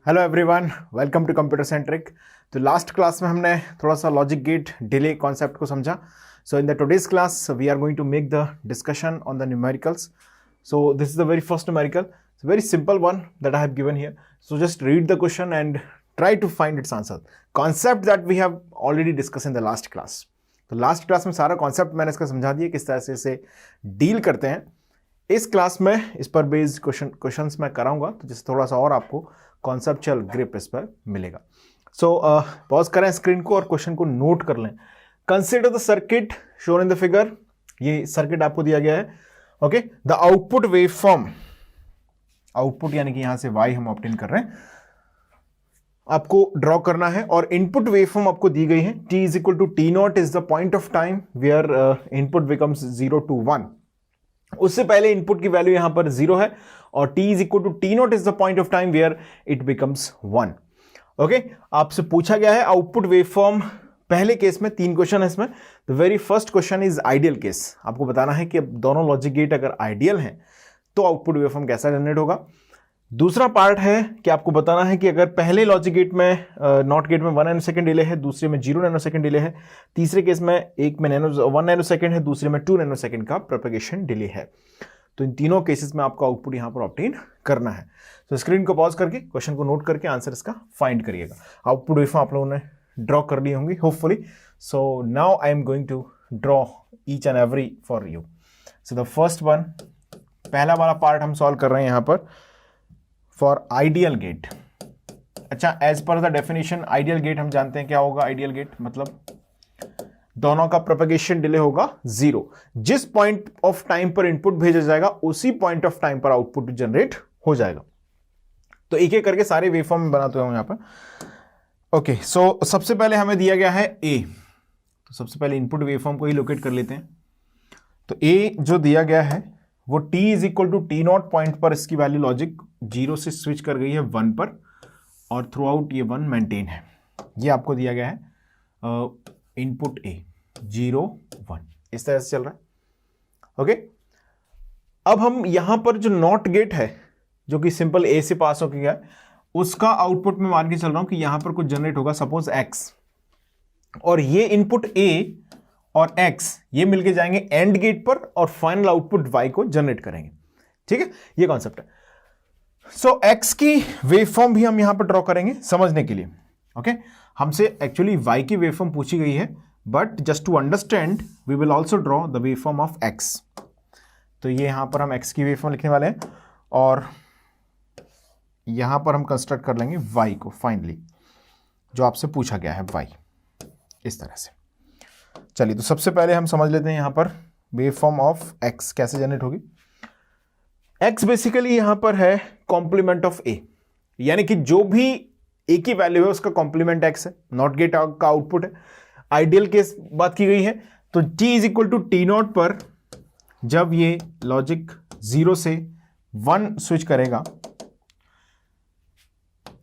Hello everyone, welcome to computer centric. तो last class में हमने थोड़ा सा लॉजिक गेट डिले कॉन्सेप्ट को समझा। So in the today's class we are going to make the discussion on the numericals. So this is the very first numerical, very simple one that I have given here. So just read the question and try to find its answer. Concept that we have already discussed in the last class. तो last class में सारा concept मैंने इसका समझा दिया, किस तरह से इसे डील करते हैं. इस क्लास में इस पर बेस्ड क्वेश्चंस मैं कराऊंगा, तो जिससे थोड़ा सा और आपको कॉन्सेप्चुअल ग्रिप इस पर मिलेगा. सो पॉज करें स्क्रीन को और क्वेश्चन को नोट कर लें. Consider the circuit shown in the figure. ये सर्किट आपको दिया गया है. Okay, the output wave form, output यानी कि यहां से y हम ऑब्टेन कर रहे हैं, आपको ड्रॉ करना है. और इनपुट वेव फॉर्म आपको दी गई है. t is equal to t naught is the point of time where input becomes 0 to 1. उससे पहले इनपुट की वैल्यू यहां पर 0 है और t is equal to t naught is the point of time where it becomes 1. Okay, आपसे पूछा गया है आउटपुट वेव फॉर्म. पहले केस में 3 क्वेश्चन है इसमें. The very first question is ideal case. आपको बताना है कि दोनों लॉजिक गेट अगर आइडियल हैं तो आउटपुट वेव फॉर्म कैसा जनरेट होगा. दूसरा पार्ट है कि आपको बताना है कि अगर पहले लॉजिक गेट में नॉट गेट में 1 नैनो सेकंड डिले है, दूसरे में 0 नैनो सेकंड डिले है, तीसरे केस में एक में 1 नैनो सेकंड है, दूसरे में 2 नैनो सेकंड का प्रोपेगेशन डिले है. तो इन तीनों केसेस में आपको आउटपुट यहां पर ऑब्टेन करना है. तो स्क्रीन को पॉज करके क्वेश्चन को नोट करके आंसर इसका फाइंड करिएगा. आउटपुट वेव फॉर्म आप लोगों ने ड्रॉ कर ली होंगी hopefully. So now I am going to draw each and every for you. So the first one, पहला वाला पार्ट हम सॉल्व कर रहे हैं यहां पर फॉर आइडियल गेट. अच्छा, as per the definition ideal gate हम जानते हैं क्या होगा. आइडियल गेट मतलब दोनों का प्रोपेगेशन डिले होगा 0. जिस पॉइंट ऑफ टाइम पर इनपुट भेजा जाएगा उसी पॉइंट ऑफ टाइम पर आउटपुट जनरेट हो जाएगा. तो एक एक करके सारे वेवफॉर्म में बनाते हैं यहां पर. ओके, सो सबसे पहले हमें दिया गया है ए. तो सबसे पहले इनपुट वेवफॉर्म को ही लोकेट कर लेते हैं. तो ए जो दिया गया है वो t is equal to t naught point पर इसकी वैल्यू लॉजिक 0 से स्विच कर गई है 1 पर और थ्रू आउट ये 1 मेंटेन है. ये आपको दिया गया है इनपुट ए 0 1 इस तरह से चल रहा है. ओके, अब हम यहां पर जो नॉट गेट है जो कि सिंपल ए से पास होकर गया उसका आउटपुट में मान के चल रहा हूं कि यहां पर कुछ जनरेट होगा सपोज x, और ये इनपुट a और x ये मिलके जाएंगे एंड गेट पर और फाइनल आउटपुट y को जनरेट करेंगे. ठीक है, ये कॉन्सेप्ट है. सो x की वेव फॉर्म भी हम यहां पर ड्रॉ करेंगे समझने के लिए. ओके, हमसे एक्चुअली y की वेव फॉर्म पूछी गई है, but just to understand we will also draw the wave form of x. तो ये यहां पर हम x की वेव फॉर्म लिखने वाले हैं और यहां पर हम कंस्ट्रक्ट कर लेंगे y को फाइनली, जो आपसे पूछा गया है y इस तरह से. चलिए, तो सबसे पहले हम समझ लेते हैं यहां पर वेव फॉर्म ऑफ x कैसे जनरेट होगी. x बेसिकली यहां पर है कॉम्प्लीमेंट ऑफ a, यानी कि जो भी a की वैल्यू है उसका कॉम्प्लीमेंट x है. नॉट गेट का आउटपुट है. आइडियल केस बात की गई है. तो t is equal to t naught पर जब ये लॉजिक 0 से 1 स्विच करेगा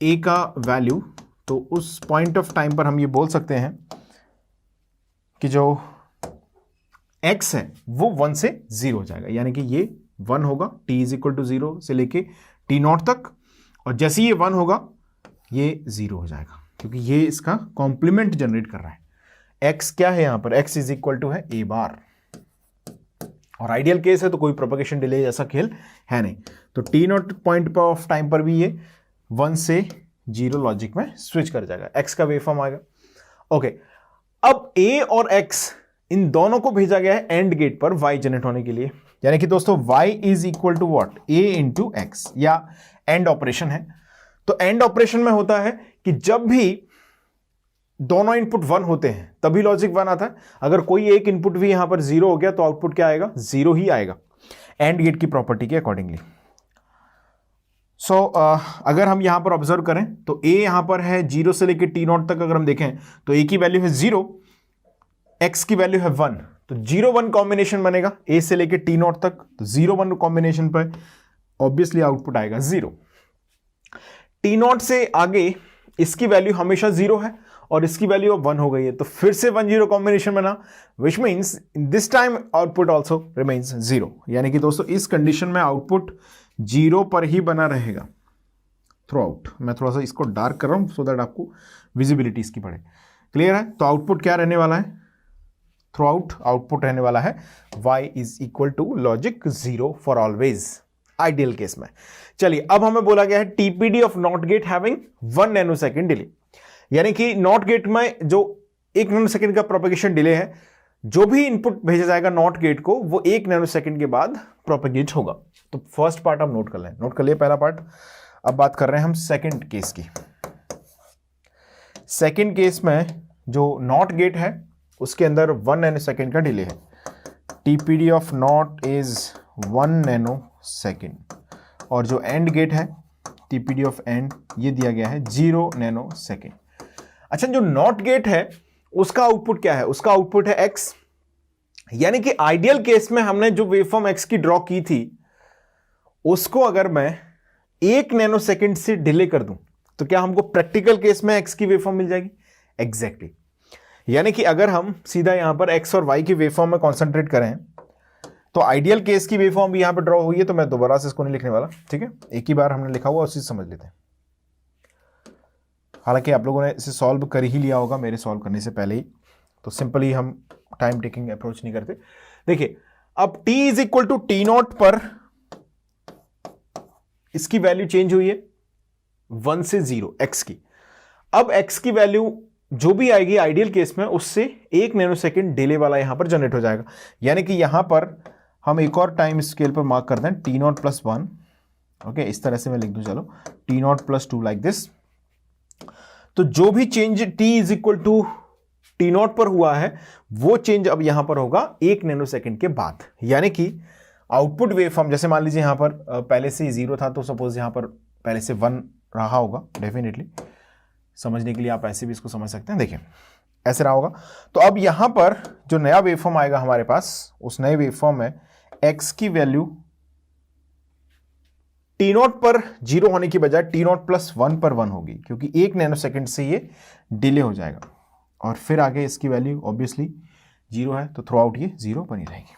a का वैल्यू, तो उस पॉइंट ऑफ टाइम पर हम ये बोल सकते हैं कि जो x है वो 1 से 0 हो जाएगा, यानी कि ये 1 होगा t इज इक्वल टू 0 से लेके टी नॉट तक, और जैसे ये 1 होगा ये 0 हो जाएगा क्योंकि ये इसका कॉम्प्लीमेंट जनरेट कर रहा है. x क्या है यहां पर, x इज इक्वल टू है a बार, और आइडियल केस है तो कोई प्रोपेगेशन डिले जैसा खेल है नहीं. तो टी नॉट पॉइंट पर ऑफ टाइम पर भी ये 1 से 0 लॉजिक में स्विच कर जाएगा. x का वेवफॉर्म आएगा. ओके, अब a और x इन दोनों को भेजा गया है एंड गेट पर y जनरेट होने के लिए, यानी कि दोस्तों y is equal to what, a into x, या एंड ऑपरेशन है. तो एंड ऑपरेशन में होता है कि जब भी दोनों इनपुट 1 होते हैं तभी लॉजिक 1 आता है. अगर कोई एक इनपुट भी यहां पर 0 हो गया तो आउटपुट क्या आएगा, 0 ही आएगा एंड गेट की प्रॉपर्टी के अकॉर्डिंगली. सो अगर हम यहां पर ऑब्जर्व करें तो a यहां पर है 0 से लेकर टी नॉट तक. अगर हम देखें तो a की वैल्यू है 0, x की वैल्यू है 1, तो 0-1 कॉम्बिनेशन बनेगा a से लेकर टी नॉट तक. तो 0-1 कॉम्बिनेशन पर ऑब्वियसली आउटपुट आएगा 0. टी नॉट से आगे इसकी वैल्यू हमेशा 0 है और इसकी वैल्यू अब 1 हो गई है, तो फिर से 1-0 कॉम्बिनेशन बना, which means this time output also remains 0. यानी कि दोस्तों इस कंडीशन में आउटपुट 0 पर ही बना रहेगा. Through out. मैं थोड़ा सा इसको डार्क कर रहा हूँ सो दैट आपको विजिबिलिटी इसकी बढ़े। क्लियर है? तो आउटपुट क्या रहने वाला है? थ्रू आउट आउटपुट रहने वाला है y is equal to logic 0 for always, ideal case में। चलिए अब हमें बोला गया है TPD of not gate having 1 nano second delay, यानी कि नॉट गेट में जो 1 नैनो सेकेंड का प्रोपेगेशन डिले है, जो भी इनपुट भेजा जाएगा नॉट गेट को वो 1 नैनो सेकेंड के बाद प्रोपेगेट होगा। तो फर्स्ट पार्ट आप नोट कर लें, नोट कर लिए पहला पार्ट। अब बात कर रहे हैं हम सेकेंड केस की। सेकेंड केस में जो नॉट गेट है उसके अंदर 1 नैनो सेकेंड का डिले है। TPD of not is 1 nano second, और जो एंड गेट है टीपीडी ऑफ एंड ये दिया गया है 0 नैनो सेकेंड। अच्छा, जो नॉट गेट है उसका आउटपुट क्या है? उसका आउटपुट है x, यानी कि आइडियल केस में हमने जो वेवफॉर्म x की ड्रॉ की थी उसको अगर मैं 1 नैनो सेकेंड से डिले कर दूं तो क्या हमको प्रैक्टिकल केस में x की वेवफॉर्म मिल जाएगी? एग्जैक्टली यानी कि अगर हम सीधा यहां पर x और y की वेवफॉर्म में कॉन्सेंट्रेट करें तो आइडियल केस की वेवफॉर्म भी यहां पर ड्रॉ हुई है, तो मैं दोबारा से इसको नहीं लिखने वाला, ठीक है? एक ही बार हमने लिखा हुआ उसी से समझ लेते हैं। हालांकि आप लोगों ने इसे सॉल्व कर ही लिया होगा मेरे सॉल्व करने से पहले ही, तो सिंपली हम टाइम टेकिंग अप्रोच नहीं करते। देखिए अब t is equal to t naught पर इसकी वैल्यू चेंज हुई है 1 से 0 x की। अब x की वैल्यू जो भी आएगी आइडियल केस में उससे 1 नैनो सेकेंड डिले वाला यहां पर जनरेट हो जाएगा, यानी कि यहां पर हम एक और टाइम स्केल पर मार्क कर दें टी नॉट प्लस 1। ओके, इस तरह से मैं लिख दूं, चलो t naught plus 2 like this. तो जो भी change t is equal to t naught पर हुआ है वो चेंज अब यहां पर होगा 1 नैनो सेकेंड के बाद, यानी कि आउटपुट वेवफॉर्म जैसे मान लीजिए यहां पर पहले से 0 था तो सपोज यहां पर पहले से 1 रहा होगा। डेफिनेटली समझने के लिए आप ऐसे भी इसको समझ सकते हैं, देखिए ऐसे रहा होगा। तो अब यहां पर जो नया वेवफॉर्म आएगा हमारे पास, उस नए वेवफॉर्म में x की वैल्यू टी नॉट पर 0 होने की बजाय टी नॉट प्लस 1 पर 1 होगी, क्योंकि 1 नैनो सेकेंड से ये डिले हो जाएगा। और फिर आगे इसकी वैल्यू ऑब्वियसली 0 है तो थ्रू आउट ये 0 बनी रहेगी।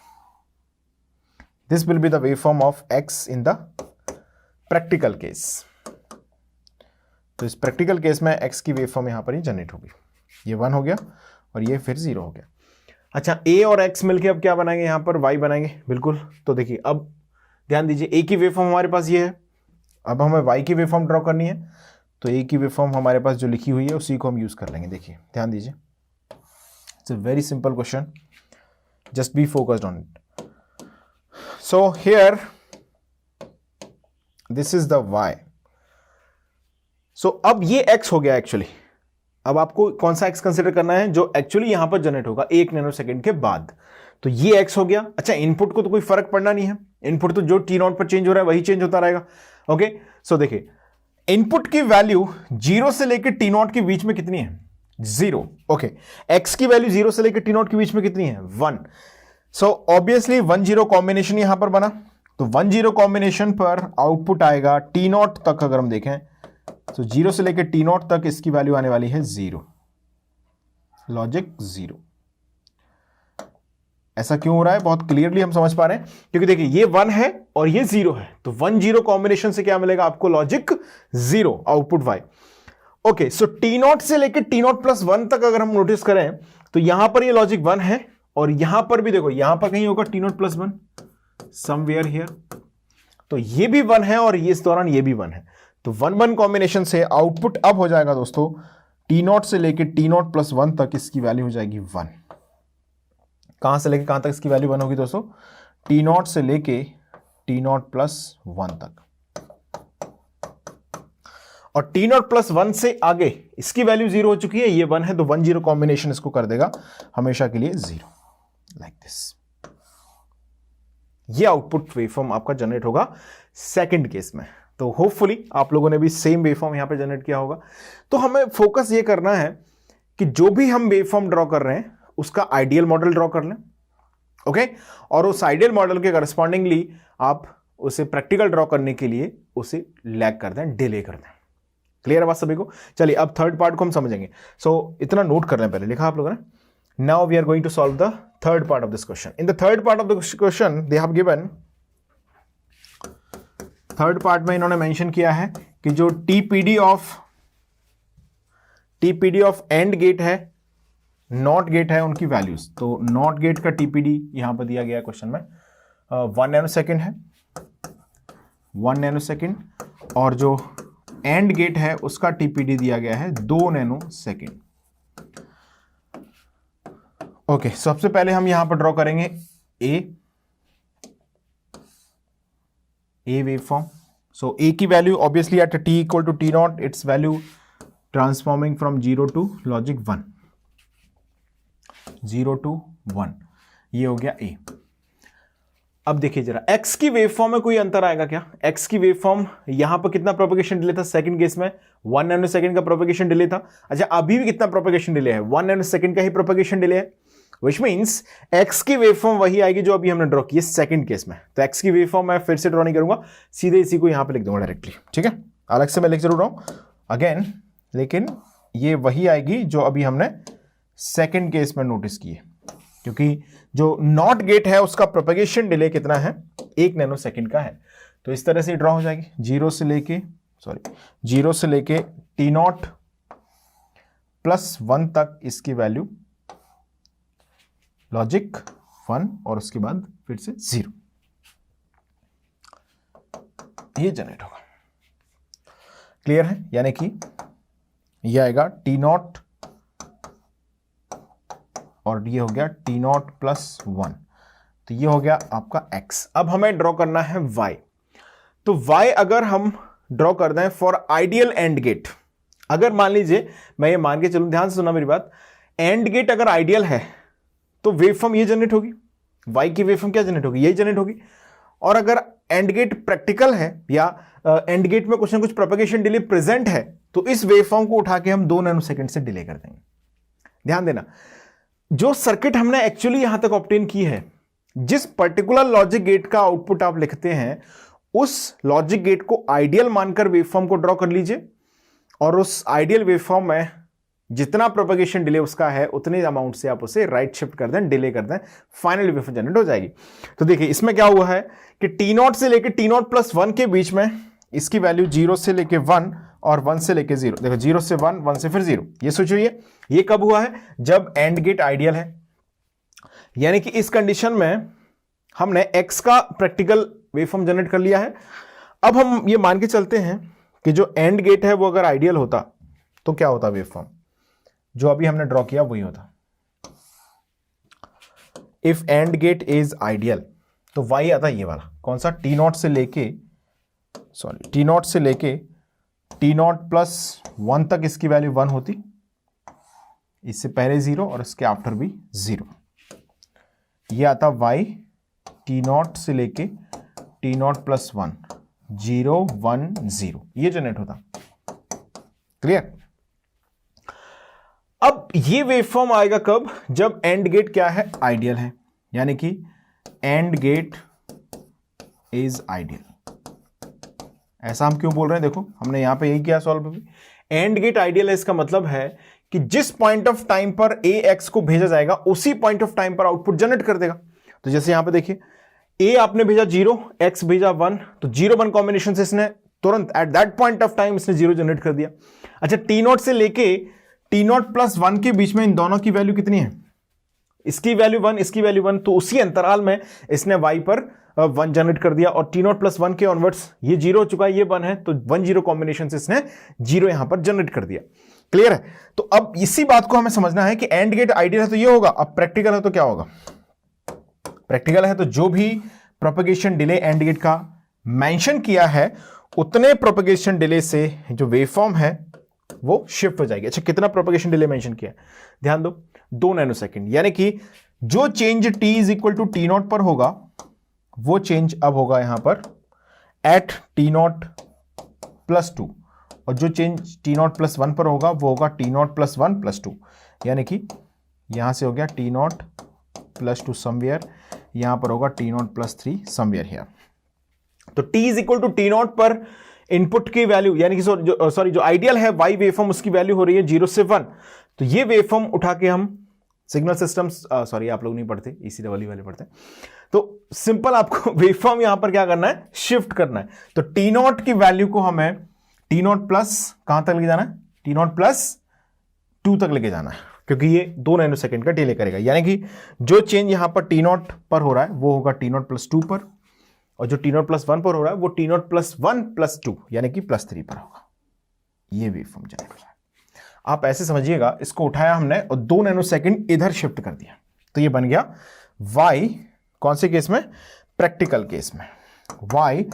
This will be the waveform of x in the practical case. तो इस प्रैक्टिकल केस में x की वेवफॉर्म यहां पर ही जनरेट होगी। ये 1 हो गया और ये फिर 0 हो गया। अच्छा, a और x मिलके अब क्या बनाएंगे? यहां पर y बनाएंगे, बिल्कुल। तो देखिए अब ध्यान दीजिए, a की वेवफॉर्म हमारे पास ये है, अब हमें y की वेवफॉर्म ड्रॉ करनी है, तो a की वेवफॉर्म हमारे पास जो लिखी हुई है उसी को हम यूज कर लेंगे। देखिए ध्यान दीजिए, it's a very simple question, just be focused on it. So here this is the y। सो अब ये x हो गया एक्चुअली। अब आपको कौन सा x कंसिडर करना है? जो एक्चुअली यहां पर जनरेट होगा 1 नैनो सेकेंड के बाद, तो ये x हो गया। अच्छा, इनपुट को तो कोई फर्क पड़ना नहीं है, इनपुट तो जो टी नॉट पर चेंज हो रहा है वही चेंज होता रहेगा। ओके, सो देखिए इनपुट की वैल्यू 0 से लेकर टी नॉट के बीच में कितनी है? 0। ओके, x की वैल्यू 0 से लेकर टी नॉट के बीच में कितनी है? 1। सो ऑब्वियसली 1-0 कॉम्बिनेशन यहां पर बना, तो 1-0 कॉम्बिनेशन पर आउटपुट आएगा टी नॉट तक। अगर हम देखें तो 0 से लेकर टी नॉट तक इसकी वैल्यू आने वाली है 0, लॉजिक 0। ऐसा क्यों हो रहा है? बहुत क्लियरली हम समझ पा रहे हैं, क्योंकि देखिए ये 1 है और ये 0 है, तो 1-0 कॉम्बिनेशन से क्या मिलेगा आपको? Logic 0, output y। Okay, so T not से लेकर टी नॉट प्लस 1 तक अगर हम नोटिस करें तो यहां पर ये लॉजिक 1 है, और यहां पर भी देखो यहां पर कहीं होगा T naught plus 1 somewhere here, तो ये भी 1 है और ये इस दौरान ये भी 1 है। तो 1-1 कॉम्बिनेशन से आउटपुट अब हो जाएगा दोस्तों टी नॉट से लेकर टी नॉट प्लस 1 तक इसकी वैल्यू हो जाएगी 1। कहां से लेकर कहां तक इसकी वैल्यू 1 होगी दोस्तों? टी नॉट से लेके टी नॉट प्लस 1 तक, और टी नॉट प्लस 1 से आगे इसकी वैल्यू 0 हो चुकी है, ये 1 है, तो 1-0 कॉम्बिनेशन इसको कर देगा हमेशा के लिए 0, लाइक दिस। ये आउटपुट वेवफॉर्म आपका जनरेट होगा सेकंड केस में। तो होपफुली आप लोगों ने भी सेम वेवफॉर्म यहां पे जनरेट किया होगा। तो हमें फोकस ये करना है कि जो भी हम वेवफॉर्म ड्रॉ कर रहे हैं उसका आइडियल मॉडल ड्रॉ कर लें, ओके, और उस आइडियल मॉडल के करस्पॉन्डिंगली आप उसे प्रैक्टिकल ड्रॉ करने के लिए उसे लैग कर दें, डिले कर दें। क्लियर है बात सभी को? चलिए अब थर्ड पार्ट को हम समझेंगे। सो इतना नोट कर लें, पहले लिखा आप लोगों ने। Now we are going to solve the third part of this question. In the third part of the question they have given, third part में इन्होंने मेंशन किया है कि जो टीपीडी ऑफ एंड गेट है, नॉट गेट है, उनकी values. तो नॉट गेट का टीपीडी यहां पर दिया गया क्वेश्चन में 1 नैनो सेकेंड है, 1 नैनो सेकेंड, और जो एंड गेट है उसका टीपीडी दिया गया है 2 नैनो सेकेंड। ओके, सबसे पहले हम यहां पर ड्रॉ करेंगे ए वेवफॉर्म। सो ए की value obviously at t equal to t naught, its value transforming from 0 to logic 1, 0 to 1, ये हो गया ए। अब देखिए जरा x की वेवफॉर्म में कोई अंतर आएगा क्या? x की वेवफॉर्म यहां पर कितना प्रोपेगेशन डिले था सेकंड केस में? 1 नैनो सेकंड का प्रोपेगेशन डिले था। अच्छा, अभी भी कितना प्रोपेगेशन डिले है? 1 नैनो सेकंड का ही प्रोपेगेशन डिले है, विच मीन्स x की वेवफॉर्म वही आएगी जो अभी हमने ड्रॉ की है सेकंड केस में। तो x की वेवफॉर्म मैं फिर से ड्रॉ नहीं करूंगा, सीधे इसी को यहां पे लिख दूंगा डायरेक्टली, ठीक है? अलग से मैं लिख जरूर रहा हूं अगेन, लेकिन ये वही आएगी जो अभी हमने सेकंड केस में नोटिस की है, क्योंकि जो नॉट गेट है उसका प्रोपेगेशन डिले कितना है? 1 नैनो सेकंड का है। तो इस तरह से ड्रॉ हो जाएगी, 0 से लेके t नॉट प्लस 1 तक इसकी वैल्यू लॉजिक 1, और उसके बाद फिर से 0, ये जनरेट होगा। क्लियर है? यानी कि ये आएगा t नॉट और ये हो गया t नॉट प्लस 1, तो ये हो गया आपका x। अब हमें ड्रॉ करना है y। तो y अगर हम ड्रॉ कर दें फॉर आइडियल एंड गेट, अगर मान लीजिए मैं ये मान के चलूं, ध्यान से सुना मेरी बात, एंड गेट अगर आइडियल है तो वेवफॉर्म ये जनरेट होगी, y की वेवफॉर्म क्या जनरेट होगी? यही जनरेट होगी। और अगर एंड गेट प्रैक्टिकल है या एंड गेट में कुछ ना कुछ प्रोपेगेशन डिले प्रेजेंट है, तो इस वेवफॉर्म को उठा के हम 2 नैनो सेकंड से डिले कर देंगे। ध्यान देना, जो सर्किट हमने एक्चुअली यहां तक ऑब्टेन की है, जिस पर्टिकुलर लॉजिक गेट का आउटपुट आप लिखते हैं, उस लॉजिक गेट को आइडियल मानकर वेवफॉर्म को ड्रॉ कर लीजिए, और उस आइडियल वेवफॉर्म में जितना प्रोपेगेशन डिले उसका है उतने अमाउंट से आप उसे राइट शिफ्ट कर दें, डिले कर दें, फाइनल वेवफॉर्म जनरेट हो जाएगी। तो देखिए इसमें क्या हुआ है कि t नॉट से लेके t नॉट प्लस 1 के बीच में इसकी वैल्यू 0 से लेके 1 और 1 से लेके 0, देखो 0 से 1, 1 से फिर 0, ये सोचिए ये कब हुआ है? जब एंड गेट आइडियल है। यानी कि इस कंडीशन में हमने x का प्रैक्टिकल वेवफॉर्म जनरेट कर लिया है। अब हम ये मान के चलते हैं कि जो एंड गेट है वो अगर आइडियल होता तो क्या होता वेवफॉर्म? जो अभी हमने ड्रॉ किया वही होता। If and gate is ideal तो y आता ये वाला, कौन सा? t नॉट से लेके t नॉट प्लस 1 तक इसकी वैल्यू 1 होती, इससे पहले 0 और इसके आफ्टर भी 0। ये आता y t नॉट से लेके t नॉट प्लस 1, 0 1 0, ये जनरेट होता। क्लियर? अब ये वेवफॉर्म आएगा कब? जब एंड गेट क्या है? आइडियल है। यानी कि एंड गेट इज आइडियल। ऐसा हम क्यों बोल रहे हैं? देखो हमने यहां पे यही किया सॉल्व भी। एंड गेट आइडियल है, इसका मतलब है कि जिस पॉइंट ऑफ टाइम पर ax को भेजा जाएगा उसी पॉइंट ऑफ टाइम पर आउटपुट जनरेट कर देगा। तो जैसे यहां पे देखिए a आपने भेजा 0, x भेजा 1, तो 0-1 कॉम्बिनेशन से इसने तुरंत at that point of time इसने 0 जनरेट कर दिया। अच्छा, t नॉट से लेके t नॉट प्लस 1 के बीच में इन दोनों की वैल्यू कितनी है? इसकी वैल्यू 1, इसकी वैल्यू 1, तो उसी अंतराल में इसने y पर 1 जनरेट कर दिया, और t नॉट प्लस 1 के ऑनवर्ड्स ये 0 हो चुका है, ये 1 है, तो 1-0 कॉम्बिनेशन से इसने 0 यहां पर जनरेट कर दिया। क्लियर है? तो अब इसी बात को हमें समझना है कि एंड गेट आइडियल है तो ये होगा, अब प्रैक्टिकल है तो क्या होगा? प्रैक्टिकल है तो जो भी प्रोपेगेशन डिले एंड गेट का मेंशन किया है उतने प्रोपेगेशन डिले से जो वेवफॉर्म है वो शिफ्ट हो जाएगी। अच्छा, कितना प्रोपेगेशन डिले मेंशन किया है? ध्यान दो, 2 नैनो सेकंड। यानी कि जो change t is equal to t naught पर होगा वो चेंज अब होगा यहां पर एट t नॉट प्लस 2, और जो चेंज t नॉट प्लस 1 पर होगा वो होगा t नॉट प्लस 1 प्लस 2। यानी कि यहां से हो गया t नॉट प्लस 2 समवेयर, यहां पर होगा t naught plus 3 somewhere here. तो t is equal to t naught पर इनपुट की वैल्यू, यानी कि जो आइडियल है y वेवफॉर्म, उसकी वैल्यू हो रही है 0 से 1। तो ये वेवफॉर्म उठा के हम सिग्नल सिस्टम्स, आप लोग नहीं पढ़ते, ECEE वाले पढ़ते हैं, तो सिंपल आपको वेवफॉर्म यहां पर क्या करना है? शिफ्ट करना है। तो t नॉट की वैल्यू को हमें टी नॉट प्लस कहां तक लेके जाना है, टी नॉट प्लस 2 तक लेके जाना है, क्योंकि ये 2 नैनो सेकेंड का डिले करेगा। यानी कि जो चेंज यहां पर टी नॉट पर हो रहा है वो होगा टी नॉट प्लस 2 पर, और जो टी नॉट प्लस 1 पर हो रहा है वो टी नॉट प्लस 1 प्लस 2 यानी कि प्लस 3 पर होगा। ये वेवफॉर्म जनरेट हो रहा है। आप ऐसे समझिएगा, इसको उठाया हमने और 2 नैनो सेकेंड इधर शिफ्ट कर दिया, तो ये बन गया y। कौन से केस में, प्रैक्टिकल केस में। y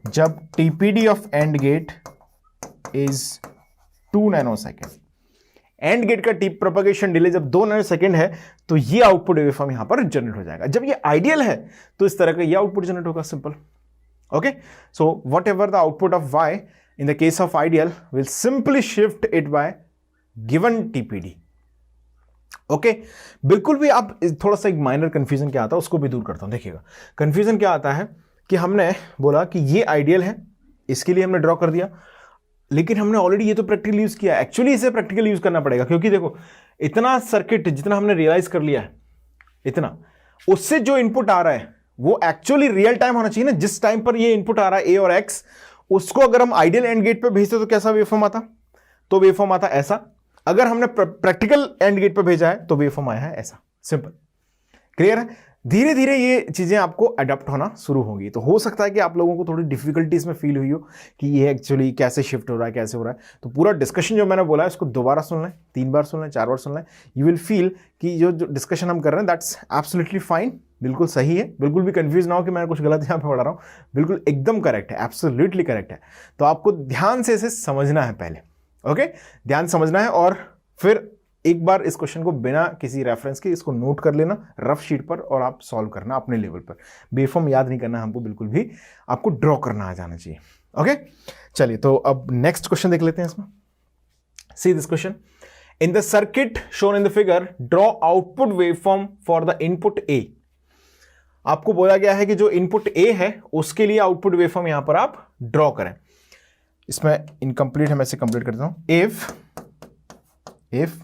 जब TPD of and gate is 2 nano second, and gate का टीप प्रोपगेशन डिले जब 2 नैनो सेकेंड है, तो ये आउटपुट वेवफॉर्म यहां पर जनरेट हो जाएगा। जब ये आइडियल है तो इस तरह का ये आउटपुट जनरेट होगा, simple. Okay, so what ever the output of y in the case of ideal will simply shift it by given TPD। Okay, बिल्कुल भी आप थोड़ा सा एक माइनर कंफ्यूजन क्या आता है उसको भी दूर करता हूं। देखिएगा कंफ्यूजन क्या आता है कि हमने बोला कि ये आइडियल है, इसके लिए हमने ड्रॉ कर दिया, लेकिन हमने ऑलरेडी ये तो प्रैक्टिकल यूज किया। एक्चुअली इसे प्रैक्टिकल यूज करना पड़ेगा, क्योंकि देखो इतना सर्किट जितना हमने रियलाइज कर लिया है, इतना उससे जो इनपुट आ रहा है वो एक्चुअली रियल टाइम होना चाहिए ना। जिस टाइम पर ये इनपुट आ रहा है ए और एक्स, उसको अगर हम आइडियल एंड गेट पे भेजते तो कैसा वेवफॉर्म आता, तो वेवफॉर्म आता ऐसा। अगर हमने प्रैक्टिकल एंड गेट पे भेजा है तो वेवफॉर्म आया है ऐसा, सिंपल। क्लियर है? धीरे धीरे ये चीजें आपको अडॉप्ट होना शुरू होंगी। तो हो सकता है कि आप लोगों को थोड़ी डिफिकल्टीज में फील हुई हो कि ये एक्चुअली कैसे शिफ्ट हो रहा है, कैसे हो रहा है। तो पूरा डिस्कशन जो मैंने बोला है उसको दोबारा सुन लें, 3 बार सुन लें, 4 बार सुन लें। यू विल फील कि जो डिस्कशन हम कर रहे हैं दैट्स एब्सोल्युटली फाइन, बिल्कुल सही है। बिल्कुल भी कंफ्यूज ना हो कि मैं कुछ गलत यहाँ पे पढ़ा रहा हूँ, बिल्कुल एकदम करेक्ट है, एब्सोल्युटली करेक्ट है। तो आपको ध्यान से इसे समझना है पहले, ओके, ध्यान समझना है, और फिर एक बार इस क्वेश्चन को बिना किसी रेफरेंस के इसको नोट कर लेना रफ शीट पर, और आप सॉल्व करना अपने लेवल पर। वेवफॉर्म याद नहीं करना हमको बिल्कुल भी, आपको ड्रॉ करना आ जाना चाहिए। ओके, चलिए तो अब नेक्स्ट क्वेश्चन देख लेते हैं इसमें। See this question, in the circuit shown in the figure draw output waveform for the input A. आपको बोला गया है कि जो इनपुट ए है उसके लिए आउटपुट वेवफॉर्म यहां पर आप ड्रॉ करें। इसमें इनकम्प्लीट है, मैं इसे कंप्लीट कर देता हूं। If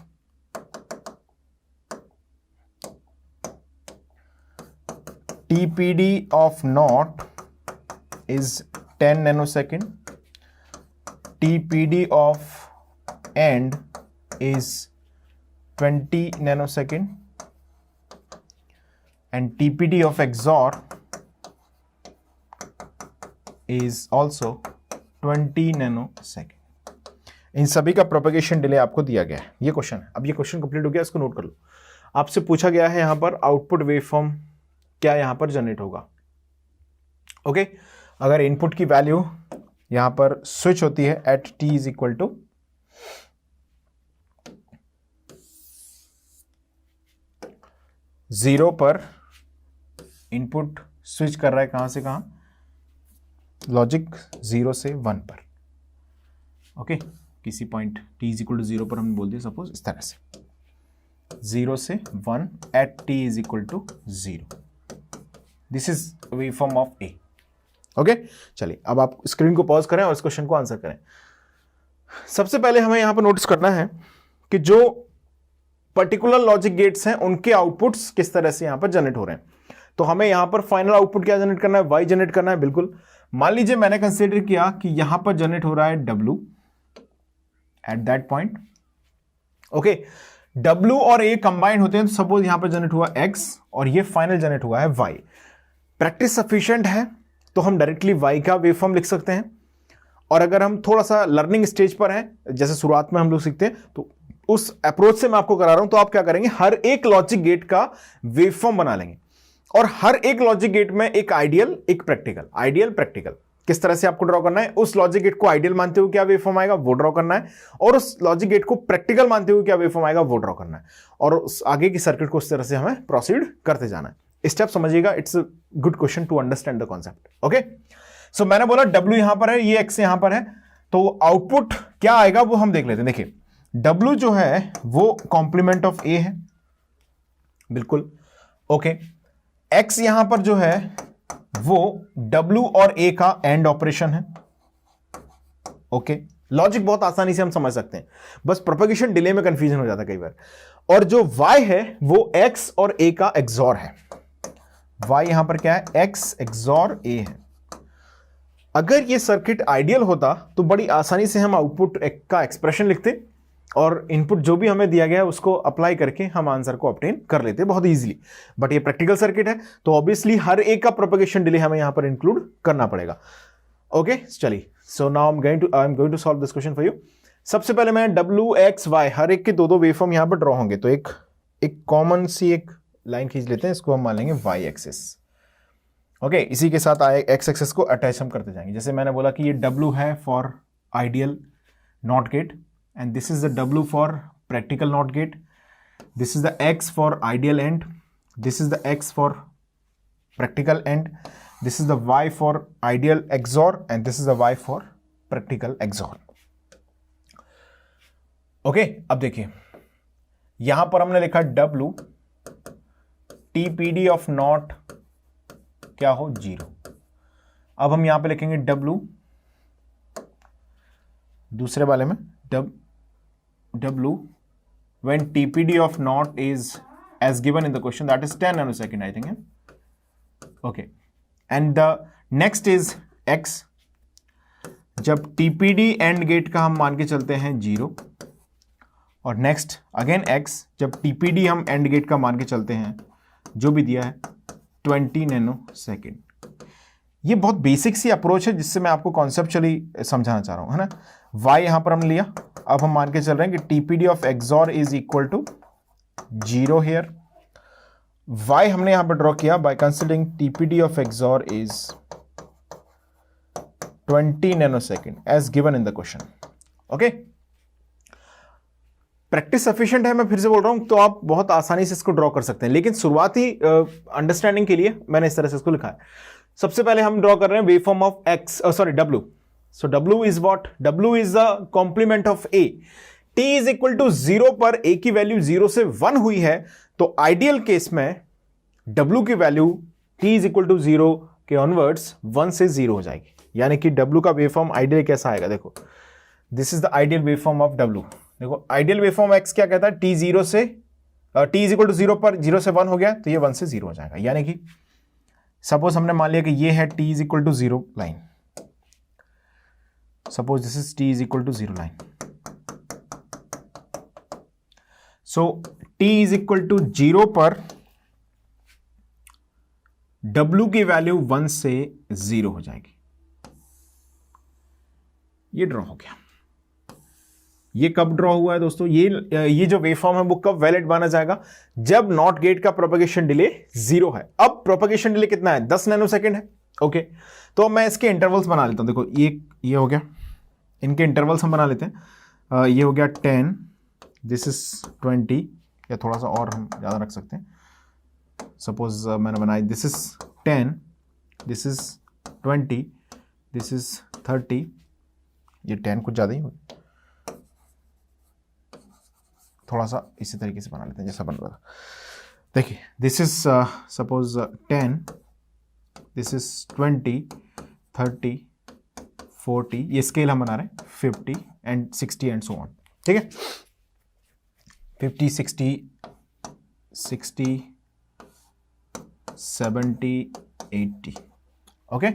TPD of naught is 10 nanosecond, TPD of end is 20 nanosecond, and TPD of XOR is also 20 nanosecond। इन सभी का प्रोपेगेशन डिले आपको दिया गया है। ये क्वेश्चन है। अब ये क्वेश्चन कंप्लीट हो गया, इसको नोट कर लो। आपसे पूछा गया है यहां पर आउटपुट वेवफॉर्म क्या यहां पर जनरेट होगा। ओके, अगर इनपुट की वैल्यू यहां पर स्विच होती है at t is equal to 0 पर, इनपुट स्विच कर रहा है कहां से कहां, लॉजिक 0 से 1 पर। ओके, किसी point t is equal to 0 पर हमने बोल दिया सपोज इस तरह से, 0 से 1 at t is equal to 0। This is waveform of A. Okay, चलिए अब आप स्क्रीन को पॉज करें और इस क्वेश्चन को आंसर करें। सबसे पहले हमें यहां पर नोटिस करना है कि जो पर्टिकुलर लॉजिक गेट्स हैं उनके आउटपुट्स किस तरह से यहां पर जनरेट हो रहे हैं। तो हमें यहां पर फाइनल आउटपुट क्या जनरेट करना है, y जनरेट करना है। बिल्कुल, मान लीजिए मैंने कंसीडर किया कि यहां पर जनरेट हो रहा है w at that point. Okay, w और a कंबाइंड होते हैं, तो सपोज यहां पर जनरेट हुआ x और ये फाइनल जनरेट हुआ है y। प्रैक्टिस सफिशिएंट है तो हम डायरेक्टली y का वेवफॉर्म लिख सकते हैं, और अगर हम थोड़ा सा लर्निंग स्टेज पर हैं, जैसे शुरुआत में हम लोग सीखते हैं, तो उस अप्रोच से मैं आपको करा रहा हूं। तो आप क्या करेंगे, हर एक लॉजिक गेट का वेवफॉर्म बना लेंगे, और हर एक लॉजिक गेट में एक आइडियल एक प्रैक्टिकल, आइडियल प्रैक्टिकल किस तरह से आपको ड्रॉ करना है। उस लॉजिक गेट को आइडियल मानते हुए क्या वेवफॉर्म आएगा वो ड्रॉ करना है, और उस लॉजिक गेट को प्रैक्टिकल मानते हुए क्या वेवफॉर्म आएगा वो ड्रॉ करना है, और उस आगे की सर्किट को उस तरह से हमें प्रोसीड करते जाना है। स्टेप समझिएगा, it's a good question to understand the concept. Okay, so मैंने बोला W यहां पर है, ये X यहां पर है, तो आउटपुट क्या आएगा वो हम देख लेते हैं। देखिए W जो है वो कॉम्प्लीमेंट ऑफ A है, बिल्कुल। ओके, X यहां पर जो है वो W और A का एंड ऑपरेशन है। ओके, लॉजिक बहुत आसानी से हम समझ सकते हैं, बस प्रोपेगेशन डिले में कंफ्यूजन हो जाता है कई बार। और जो Y है वो X और A का एक्सॉर है। Y यहां पर क्या है, X एक्सॉर A है। अगर ये सर्किट आइडियल होता तो बड़ी आसानी से हम आउटपुट का एक्सप्रेशन लिखते और इनपुट जो भी हमें दिया गया है उसको अप्लाई करके हम आंसर को ऑब्टेन कर लेते बहुत इजीली। बट ये प्रैक्टिकल सर्किट है तो ऑब्वियसली हर एक का प्रोपेगेशन डिले हमें यहां पर इंक्लूड करना पड़ेगा। ओके चलिए, so now I am going to solve this question for you. सबसे पहले मैं डब्ल्यू एक्स वाई हर एक के दो वेवफॉर्म यहां पर ड्रॉ होंगे, तो एक कॉमन सी एक लाइन खींच लेते हैं, इसको हम मान लेंगे वाई एक्सिस। ओके, इसी के साथ एक्स एक्सिस को अटैच हम करते जाएंगे। जैसे मैंने बोला कि ये डब्ल्यू है for ideal not gate and this is the W for practical NOT gate, this is the X for ideal AND, this is the X for practical AND, this is the Y for ideal XOR and this is the Y for practical XOR। Okay, अब देखिए यहां पर हमने लिखा W TPD of not क्या हो 0। अब हम यहां पे लिखेंगे W दूसरे वाले में W when TPD of not is as given in the question, that is 10 nanosecond I think, okay, and the next is X जब TPD AND गेट का हम मान के चलते हैं 0 और नेक्स्ट अगेन X जब TPD हम AND गेट का मान के चलते हैं जो भी दिया है 20 नैनोसेकेंड। ये बहुत बेसिक सी अप्रोच है जिससे मैं आपको कॉन्सेप्चुअली समझाना चाह रहा हूं, है ना। Y यहां पर हमने लिया, अब हम मान के चल रहे हैं कि TPD of XOR is equal to 0 here. Y हमने यहां पर ड्रॉ किया by considering TPD of XOR is 20 nanosecond as given in the question. Okay, practice sufficient है, मैं फिर से बोल रहा हूं, तो आप बहुत आसानी से इसको ड्रॉ कर सकते हैं, लेकिन शुरुआती अंडरस्टैंडिंग के लिए मैंने इस तरह से इसको लिखा है। सबसे पहले हम ड्रॉ कर रहे हैं waveform of W। So W is what? W is the complement of A. T is equal to 0 पर A की वैल्यू 0 से 1 हुई है, तो आइडियल केस में W की value T is equal to 0 के ऑनवर्ड्स 1 से 0 हो जाएगी। यानी कि W का वेवफॉर्म आइडियल कैसा आएगा, देखो this is the ideal waveform of W। देखो आइडियल वेवफॉर्म X क्या कहता है, T 0 से T is equal to 0 पर 0 से 1 हो गया तो ये 1 से 0 हो जाएगा। यानी कि सपोज हमने मान लिया कि ये है T is equal to 0 line, suppose this is T is equal to 0 line, so T is equal to 0 पर W की वैल्यू 1 से 0 हो जाएगी। ये ड्रॉ हो गया। ये कब ड्रॉ हुआ है दोस्तों, ये जो वेवफॉर्म है वो कब वैलिड माना जाएगा, जब नॉट गेट का प्रोपेगेशन डिले 0 है। अब प्रोपेगेशन डिले कितना है, 10 नैनोसेकेंड है। ओके, तो मैं इसके इंटरवल्स बना लेता हूं। देखो ये हो गया, इनके इंटरवल्स हम बना लेते हैं। ये हो गया 10, दिस इज 20, या थोड़ा सा और हम ज़्यादा रख सकते हैं। सपोज मैंने बनाई this is 10, this is 20, this is 30, ये 10 कुछ ज़्यादा ही हो, थोड़ा सा इसी तरीके से बना लेते हैं जैसा बन रहा था। देखिए this is suppose 10, this is 20, 30, 40, ये स्केल हम बना रहे हैं 50 एंड 60 एंड सो ऑन। ठीक है, 50, 60, 60, 70, 80। ओके,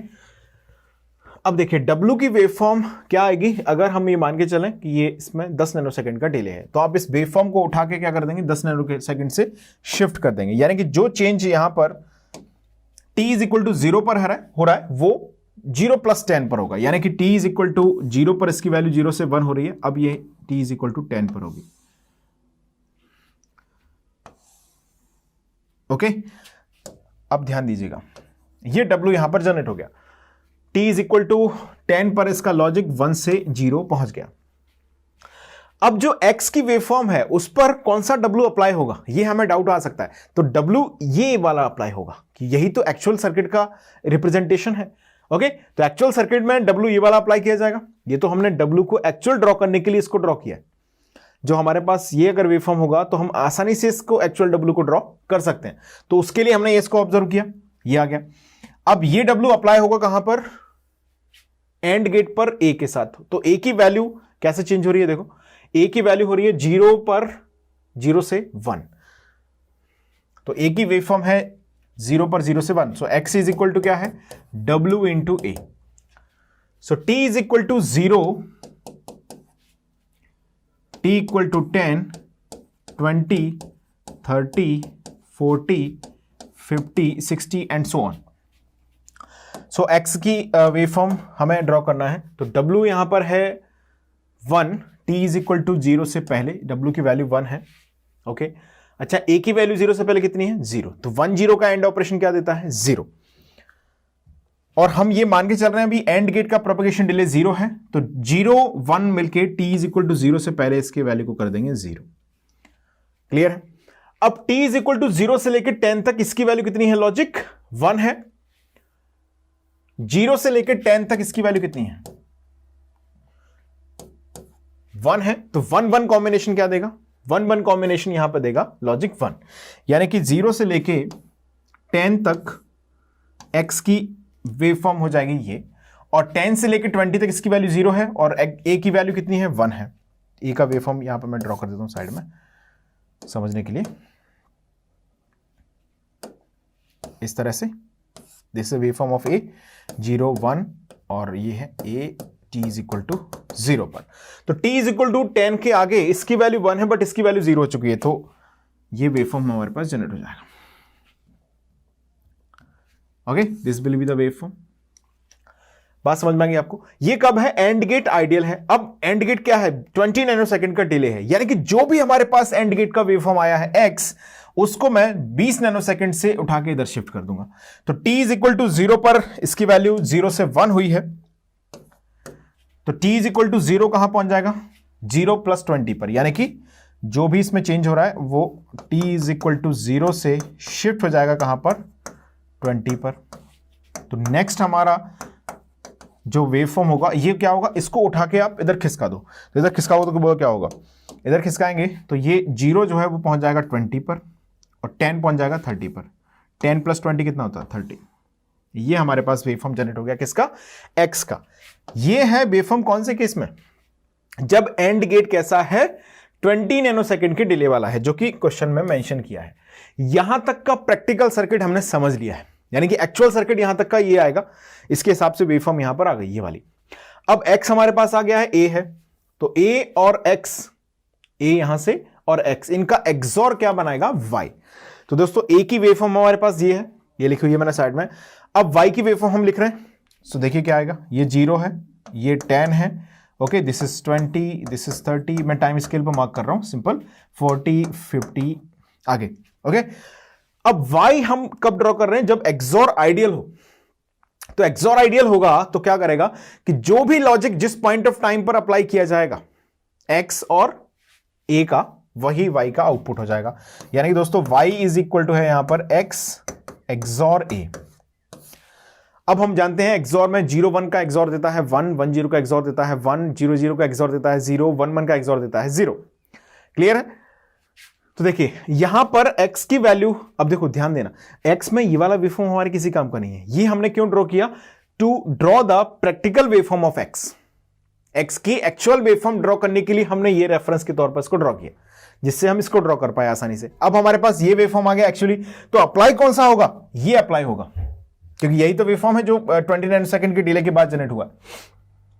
अब देखिए W की वेवफॉर्म क्या आएगी, अगर हम ये मान के चलें कि ये इसमें 10 नैनोसेकंड का डिले है, तो आप इस वेवफॉर्म को उठा के क्या कर देंगे, 10 नैनोसेकंड से शिफ्ट कर देंगे। यानी कि जो चेंज यहां पर T इज इक्वल टू 0 पर हो रहा है वो 0 + 10 पर होगा। यानी कि T इज इक्वल टू 0 पर इसकी वैल्यू 0 से 1 हो रही है, अब ये T इज इक्वल टू 10 पर होगी। ओके, अब ध्यान दीजिएगा, ये W यहां पर जनरेट हो गया, T इज इक्वल टू 10 पर इसका लॉजिक 1 से 0 पहुंच गया। अब जो X की वेवफॉर्म है उस पर कौन सा W अप्लाई होगा, ये हमें डाउट आ सकता है। तो W ये वाला अप्लाई होगा कि यही तो एक्चुअल सर्किट का रिप्रेजेंटेशन है। ओके, तो एक्चुअल सर्किट में W ये वाला अप्लाई किया जाएगा। ये तो हमने W को एक्चुअल ड्रॉ करने के लिए इसको ड्रॉ किया है। जो हमारे पास ये अगर वेवफॉर्म होगा तो हम आसानी से इसको एक्चुअल W को ड्रॉ कर सकते हैं। तो उसके लिए हमने इसको ऑब्जर्व किया, ये आ गया। अब ये W अप्लाई होगा कहां पर, एंड गेट पर A के साथ। तो A की वैल्यू कैसे चेंज हो रही है, देखो A की वैल्यू हो रही है 0 पर 0 से 1, तो A की वेवफॉर्म है 0 पर 0 से 1। So X is equal to क्या है, W into A। So t is equal to 0, t equal to 10, 20, 30, 40, 50, 60 and so on. So x की वेवफॉर्म हमें ड्रॉ करना है. तो w यहां पर है 1, t इज इक्वल टू 0 से पहले w की वैल्यू 1 है. ओके अच्छा, a की वैल्यू 0 से पहले कितनी है? 0. तो 1 0 का एंड ऑपरेशन क्या देता है? 0. और हम ये मान के चल रहे हैं अभी एंड गेट का प्रोपगेशन डिले 0 है, तो 0 1 मिलके t इज इक्वल टू 0 से पहले इसके वैल्यू को कर देंगे 0. क्लियर है? अब t इज इक्वल टू 0 से लेकर 10 तक इसकी वैल्यू कितनी है? लॉजिक 1 है. 0 से लेकर 10 तक इसकी वैल्यू कितनी है? 1 है. तो 1 1 कॉम्बिनेशन क्या देगा? 1 1 कॉम्बिनेशन यहां पर देगा लॉजिक 1. यानी कि 0 से लेके 10 तक x की वेव फॉर्म हो जाएगी ये, और 10 से लेके 20 तक इसकी वैल्यू 0 है, और a की वैल्यू कितनी है? 1 है. a का वेव फॉर्म यहां पर मैं ड्रॉ कर देता हूं साइड में समझने के लिए, इस तरह से. This is wave form of a 0 1, और ये है a t is equal to 0 पर. तो t इज इक्वल टू 10 के आगे इसकी वैल्यू 1 है, बट इसकी वैल्यू 0 हो चुकी है, तो ये वेव फॉर्म हमारे पास जनरेट हो जाएगा. Okay, this will be the wave form. बात समझ में आ गई आपको? ये कब है? एंड गेट आइडियल है. अब एंड गेट क्या है? 20 नैनोसेकंड का डिले है, यानी कि जो भी हमारे पास एंड गेट का वेव फॉर्म आया है x, उसको मैं 20 नैनोसेकंड से उठा के इधर शिफ्ट कर दूंगा. तो t इज इक्वल टू 0 पर इसकी वैल्यू 0 से 1 हुई है, तो t इज इक्वल टू 0 कहां पहुंच जाएगा? 0 प्लस 20 पर, यानी कि जो भी इसमें चेंज हो रहा है वो t इज इक्वल टू 0 से शिफ्ट हो जाएगा कहां पर? 20 पर. तो नेक्स्ट हमारा जो वेव फॉर्म होगा ये क्या होगा? इसको उठा के आप इधर खिसका दो, तो इधर खिसकाओ तो क्या होगा? इधर खिसकाएंगे तो ये 0 जो है वो पहुंच जाएगा 20 पर, और 10 पहुंच जाएगा 30 पर. 10 प्लस 20 कितना होता है? 30. ये हमारे पास वेव फॉर्म जनरेट हो गया. किसका? x का. ये है वेव फॉर्म कौन से केस में? जब एंड गेट कैसा है? 20 नैनोसेकंड के डिले वाला है, जो कि क्वेश्चन में मेंशन किया है. यहां तक का प्रैक्टिकल सर्किट हमने समझ लिया है, यानी कि एक्चुअल सर्किट यहां तक का ये आएगा. इसके हिसाब से वेव फॉर्म यहां पर आ गई ये वाली. अब x हमारे पास आ गया है, a है, तो a और x, a यहां से और x, इनका एक्सॉर क्या बनाएगा? y. तो दोस्तों a की वेव फॉर्म हमारे पास ये है, ये लिखी हुई है मैंने साइड में. अब y की वेव फॉर्म हम लिख रहे हैं, सो देखिए क्या आएगा. ये 0 है, ये 10 है. Okay, this is 20, this is 30. मैं टाइम स्केल पर मार्क कर रहा हूं, सिंपल. 40, 50 आगे. ओके, अब y हम कब ड्रॉ कर रहे हैं? जब एक्सॉर आइडियल हो. तो एक्सॉर आइडियल होगा तो क्या करेगा कि जो भी लॉजिक जिस पॉइंट ऑफ टाइम पर अप्लाई किया जाएगा x और a का, वही y का आउटपुट हो जाएगा. यानी कि दोस्तों y इज इक्वल टू है यहां पर x एक्सॉर a. अब हम जानते हैं एक्सॉर में 0 1 का एक्सॉर देता है 1, 1 0 का एक्सॉर देता है 1, 0 0 का एक्सॉर देता है 0, 1 1 का एक्सॉर देता है 0. क्लियर है? तो देखिए यहां पर x की वैल्यू, अब देखो ध्यान देना, x में ये वाला वेवफॉर्म हमारे किसी काम का नहीं है. ये हमने क्यों ड्रॉ किया? To draw the practical waveform of x. x की एक्चुअल वेवफॉर्म ड्रॉ करने के लिए हमने ये रेफरेंस के तौर पर इसको ड्रॉ किया, जिससे हम इसको ड्रॉ कर पाए आसानी से. अब हमारे पास ये वेवफॉर्म आ गया एक्चुअली, तो अप्लाई कौन सा होगा? ये अप्लाई होगा, क्योंकि यही तो वेवफॉर्म है जो 20 नैनोसेकंड के डिले के बाद जनरेट हुआ.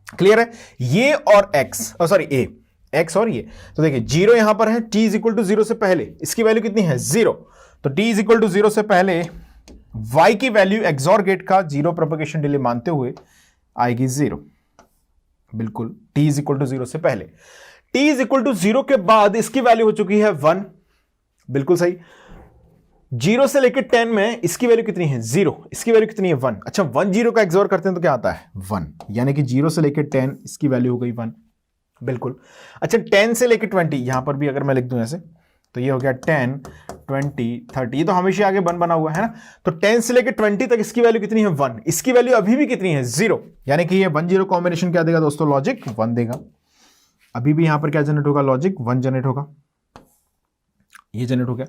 क्लियर है? ये और x, सॉरी a, x और ये. तो देखिए 0 यहां पर है, t इज इक्वल टू 0 से पहले इसकी वैल्यू कितनी है? 0. तो t इज इक्वल टू 0 से पहले y की वैल्यू एक्सॉर गेट का 0 प्रोपगेशन डिले मानते हुए आएगी 0. बिल्कुल, t इज इक्वल टू 0 से पहले. t इज इक्वल टू 0 के बाद इसकी वैल्यू हो चुकी है 1. बिल्कुल सही. 0 से लेकर 10 में इसकी वैल्यू कितनी है? 0. इसकी वैल्यू कितनी है? 1. अच्छा, 1 0 का एक्सॉर करते हैं तो क्या आता है? 1. यानी कि 0 से लेकर 10 इसकी वैल्यू हो गई 1. बिल्कुल. अच्छा, 10 से लेकर 20, यहां पर भी अगर मैं लिख दूं ऐसे, तो ये हो गया 10, 20, 30. ये तो हमेशा आगे 1 बना हुआ है ना. तो 10 से लेकर 20 तक इसकी वैल्यू कितनी है? 1. इसकी वैल्यू अभी भी कितनी है? 0. यानी कि ये 1 0 कॉम्बिनेशन क्या देगा दोस्तों? लॉजिक 1 देगा. अभी भी यहां पर क्या जनरेट होगा? लॉजिक 1 जनरेट होगा. ये जनरेट हो गया.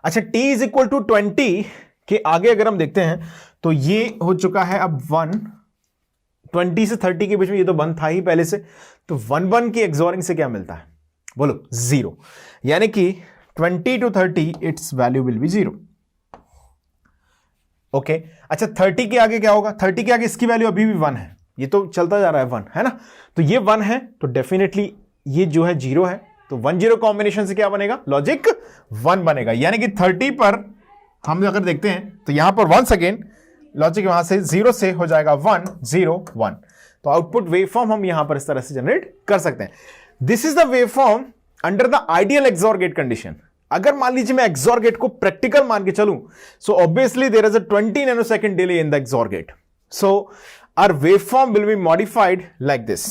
अच्छा, t इज इक्वल टू 20 के आगे अगर हम देखते हैं तो ये हो चुका है अब 1. 20 से 30 के बीच में ये तो 1 था ही पहले से, तो 1 1 की एक्सॉरिंग से क्या मिलता है? बोलो, 0. यानी कि 20 to 30 it's value will be 0. Okay. अच्छा, 30 के आगे क्या होगा? 30 के आगे इसकी वैल्यू अभी भी 1 है, ये तो चलता जा रहा है 1, है ना, तो ये 1 है, तो डेफिनेटली ये जो है 0 है, तो 1 0 कॉम्बिनेशन से क्या बनेगा, लॉजिक 1 बनेगा। यानी कि 30 पर हम अगर देखते हैं तो यहां पर वंस अगेन लॉजिक वहां से 0 से हो जाएगा 1 0 1, तो आउटपुट वेवफॉर्म हम यहां पर इस तरह से जनरेट कर सकते हैं। This is the waveform under the ideal XOR gate condition. अगर मान लीजिए मैं एक्सॉर गेट को प्रैक्टिकल मान के चलूं, so obviously there is a 20 nanosecond delay in the XOR gate, so our waveform will be modified like this.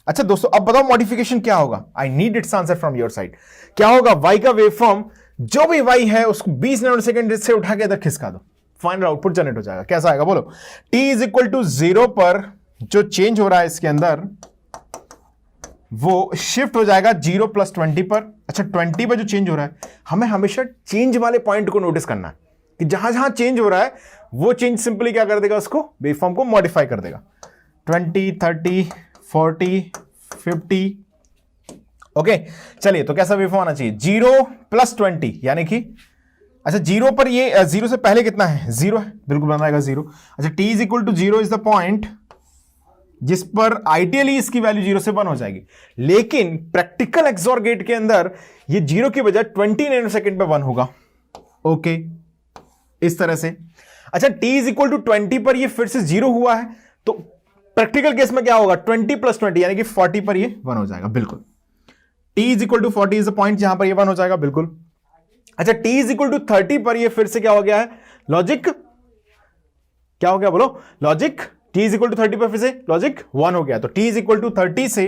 अच्छा दोस्तों, अब बताओ मॉडिफिकेशन क्या होगा, I need its answer from your side. क्या होगा, y का वेवफॉर्म जो भी y है उसको 20 नैनोसेकंड से उठा के इधर खिसका दो, फाइनल आउटपुट जनरेट हो जाएगा। कैसा आएगा बोलो, t इज इक्वल टू 0 पर जो चेंज हो रहा है इसके अंदर वो शिफ्ट हो जाएगा 0 + 20 पर। अच्छा 20 पर जो चेंज हो रहा है, हमें हमेशा चेंज वाले पॉइंट को नोटिस करना है कि जहां जहां चेंज हो रहा है वो चेंज सिंपली क्या कर देगा, उसको वेवफॉर्म को मॉडिफाई कर देगा। 20 30 40 50, ओके चलिए, तो कैसा वेवफॉर्म आना चाहिए, 0 + 20 यानी कि अच्छा 0 पर ये 0 से पहले कितना है, 0 है, बिल्कुल बनाएगा 0। अच्छा t is equal to 0 is the point जिस पर आइडियली इसकी वैल्यू 0 से 1 हो जाएगी, लेकिन प्रैक्टिकल एक्सॉर गेट के अंदर ये 0 की बजाय 20 नैनोसेकंड पे 1 होगा, ओके इस तरह से। अच्छा t इज इक्वल टू 20 पर ये फिर से 0 हुआ है, तो प्रैक्टिकल केस में क्या होगा, 20 + 20 यानी कि 40 पर ये 1 हो जाएगा, बिल्कुल। t is equal to 40 is the point जहां पर ये 1 हो जाएगा, बिल्कुल। अच्छा t इज इक्वल टू 30 पर ये फिर से क्या हो गया है, लॉजिक क्या हो गया बोलो, logic t is equal to 30 पर फिर से लॉजिक 1 हो गया, तो t इज इक्वल टू 30 से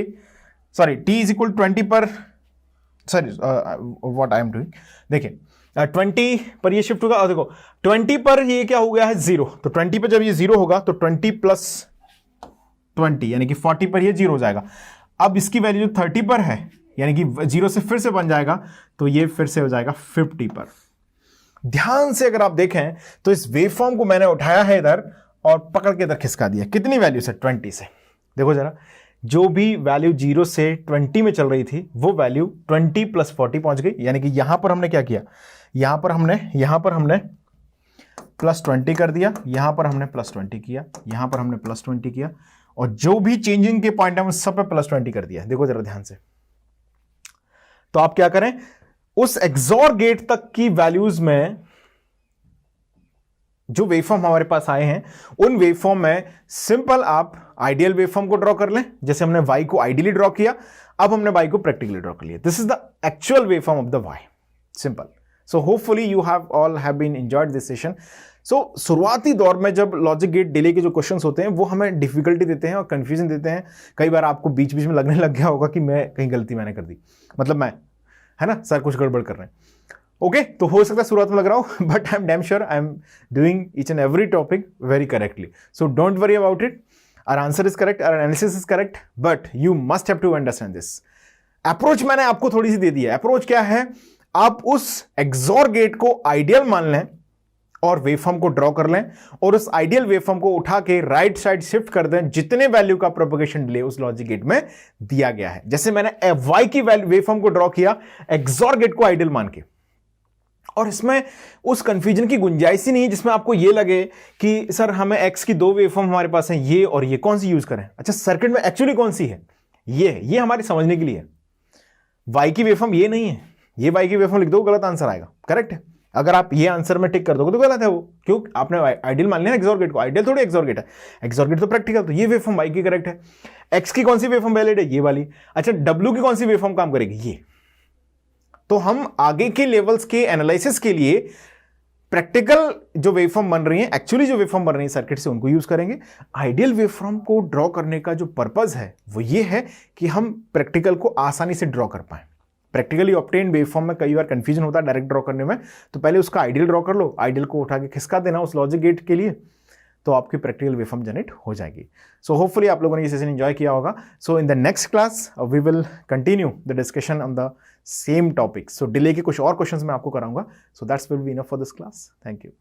sorry t is equal to 20 पर sorry what I am doing, देखिए 20 पर ये शिफ्ट होगा, और देखो 20 पर ये क्या हो गया है 0, तो 20 पर जब ये 0 होगा तो 20 + 20 यानी कि 40 पर ये 0 हो जाएगा। अब इसकी वैल्यू जो 30 पर है यानी कि 0 से फिर से बन जाएगा, तो ये फिर से हो जाएगा 50 पर। ध्यान से अगर आप देखें तो इस वेवफॉर्म को मैंने उठाया है इधर और पकड़ के इधर खिसका दिया, कितनी वैल्यू से, 20 से। देखो जरा, जो भी वैल्यू 0 से 20 में चल रही थी वो वैल्यू 20 + 40 पहुंच गई, यानी कि यहां पर हमने क्या किया, यहां पर हमने +20 कर दिया, यहां पर हमने +20 किया, यहां पर हमने +20 किया, और जो भी चेंजिंग के पॉइंट है उन सब पे +20 कर दिया। देखो जरा ध्यान से, तो आप क्या करें, उस एक्सॉर गेट तक की वैल्यूज में जो वेवफॉर्म हमारे पास आए हैं उन वेवफॉर्म में सिंपल आप आइडियल वेवफॉर्म को ड्रॉ कर लें, जैसे हमने y को आइडियली ड्रॉ किया, अब हमने y को प्रैक्टिकली ड्रॉ कर लिया। This is the actual waveform of the y, simple. So hopefully you have been enjoyed this session. So शुरुआती दौर में जब लॉजिक गेट डिले के जो क्वेश्चंस होते हैं वो हमें डिफिकल्टी देते हैं और कंफ्यूजन देते हैं। कई बार आपको बीच बीच में लगने लग गया होगा कि मैं कहीं गलती मैंने कर दी, मतलब मैं, है ना सर, कुछ गड़बड़ कर रहे हैं। ओके तो हो सकता है शुरुआत में लग रहा हूं, but I am damn sure I am doing each and every topic very correctly, so don't worry about it. Our answer is correct, our analysis is correct, but you must have to understand this. Approach मैंने आपको थोड़ी सी दे दी है। Approach क्या है, आप उस XOR gate को ideal मान लें और वेवफॉर्म को ड्रॉ कर लें, और उस आइडियल वेवफॉर्म को उठा के राइट साइड शिफ्ट कर दें जितने वैल्यू का प्रोपगेशन डिले उस लॉजिक गेट में दिया गया है। जैसे मैंने y की वेवफॉर्म को ड्रॉ किया एक्सॉर गेट को आइडियल मान के, और इसमें उस कंफ्यूजन की गुंजाइश ही नहीं जिसमें आपको ये लगे कि सर हमें x की 2 वेवफॉर्म हमारे पास हैं, ये और ये, कौन सी यूज करें। अच्छा सर्किट में एक्चुअली कौन सी है, ये हमारे समझने के लिए है। y की वेवफॉर्म ये नहीं है, ये y की वेवफॉर्म लिख दो, गलत आंसर आएगा, करेक्ट है। अगर आप ये आंसर में टिक कर दोगे तो गलत है वो, क्यों, आपने आइडियल मान लिया एक्सॉर गेट को, आइडियल थोड़ी एक्सॉर गेट है, एक्सॉर गेट तो प्रैक्टिकल, तो ये वेवफॉर्म y की करेक्ट है। x की कौन सी वेवफॉर्म वैलिड है, ये वाली। अच्छा w की कौन सी वेवफॉर्म काम करेगी, ये। तो हम आगे के लेवल्स के एनालिसिस के लिए प्रैक्टिकल जो वेवफॉर्म बन रही है, एक्चुअली जो वेवफॉर्म बन रही है सर्किट से, उनको यूज करेंगे। आइडियल वेवफॉर्म को ड्रॉ करने का जो पर्पज है वो ये है कि हम प्रैक्टिकल को आसानी से ड्रॉ कर पाएं। प्रैक्टिकली ऑब्टेन वेवफॉर्म में कई बार कंफ्यूजन होता है डायरेक्ट ड्रॉ करने में, तो पहले उसका आइडियल ड्रॉ कर लो, आइडियल को उठा के खिसका देना उस लॉजिक गेट के लिए, तो आपकी प्रैक्टिकल वेवफॉर्म जनरेट हो जाएगी। सो होपफुली आप लोगों ने ये सेशन एंजॉय किया होगा। So in the next class we will continue the discussion on the same topic. So delay के कुछ और क्वेश्चंस मैं आपको कराऊंगा। So that's will be enough for this class. Thank you.